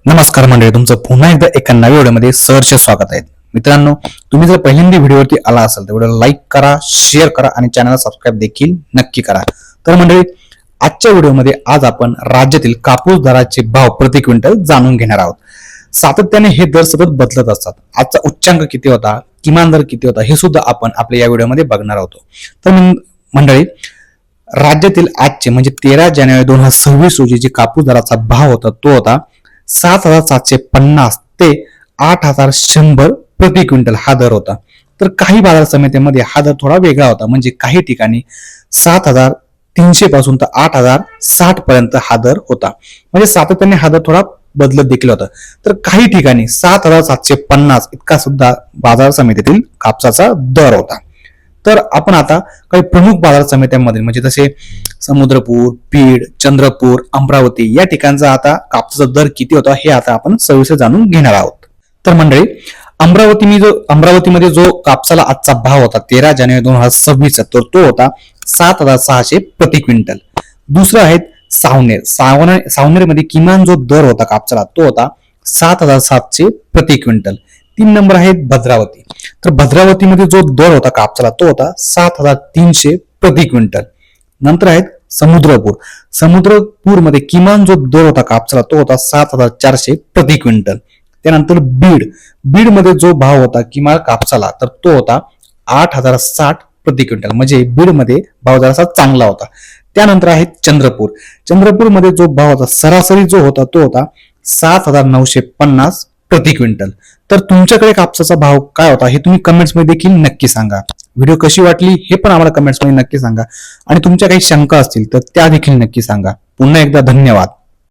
नमस्कार मंडळी, तुमचं पुन्हा एकदा एका नव्या व्हिडिओमध्ये सहर्ष स्वागत आहे. मित्रांनो, तुम्ही जर पहिल्यांदा व्हिडिओवरती आला असाल तर व्हिडिओला लाईक करा, शेअर करा आणि चॅनलला सबस्क्राईब देखील नक्की करा. तर मंडळी, आजच्या व्हिडिओमध्ये आज आपण राज्यातील कापूस दराचे भाव प्रति क्विंटल जाणून घेणार आहोत. सातत्याने हे दर सतत बदलत असतात. आजचा उच्चांक किती होता, किमान दर किती होता, हे सुद्धा आपण आपल्या या व्हिडिओमध्ये बघणार आहोत. तर मंडळी, राज्यातील आजचे म्हणजे 13 जानेवारी 2026 रोजी जे कापूस दराचा भाव होता तो होता 7,750 ते 8,100 प्रति क्विंटल हा दर होता. तर काही बाजार समित्यांमध्ये हा दर थोडा वेगळा होता. म्हणजे काही ठिकाणी 7,300 पासून तर 8,060 पर्यंत हा दर होता. म्हणजे सातत्याने हा दर थोडा बदलत देखील होता. तर काही ठिकाणी 7,750 इतका सुद्धा बाजार समितीतील कापसाचा दर होता. तर आपण आता काही प्रमुख बाजार समित्यांमध्ये म्हणजे जसे समुद्रपूर, बीड, चंद्रपूर, अमरावती या ठिकाणचा आता कापसाचा दर किती होता हे आता आपण सविस्तर जाणून घेणार आहोत. तर मंडळी, अमरावतीमध्ये जो कापसाला आजचा भाव होता 13 जानेवारी 2026 तर तो होता 7,600 प्रति क्विंटल. दुसरा आहे सावनेरमध्ये किमान जो दर होता कापसाला तो होता 7,700 प्रति क्विंटल. 3 नंबर आहे भद्रावती. तर भद्रावतीमध्ये जो दर होता कापसाला तो होता 7,300 प्रति क्विंटल. नंतर आहेत समुद्रपूरमध्ये किमान जो दर होता कापसाला तो होता 7,400 प्रति क्विंटल. त्यानंतर बीडमध्ये जो भाव होता किमान कापसाला तर तो होता 8,060 प्रति क्विंटल. म्हणजे बीडमध्ये भाव जरासा चांगला होता. त्यानंतर आहे चंद्रपूरमध्ये जो भाव होता सरासरी जो होता तो होता 7,950 प्रति क्विंटल. तर तुमच्याकडे कापसाचा भाव काय होता हे तुम्ही कमेंट्स मध्ये देखील नक्की सांगा. व्हिडिओ कशी वाटली हे पण आम्हाला कमेंट्स मध्ये नक्की सांगा आणि तुमच्या काही शंका असतील तर त्या देखील नक्की सांगा. पुन्हा एकदा धन्यवाद.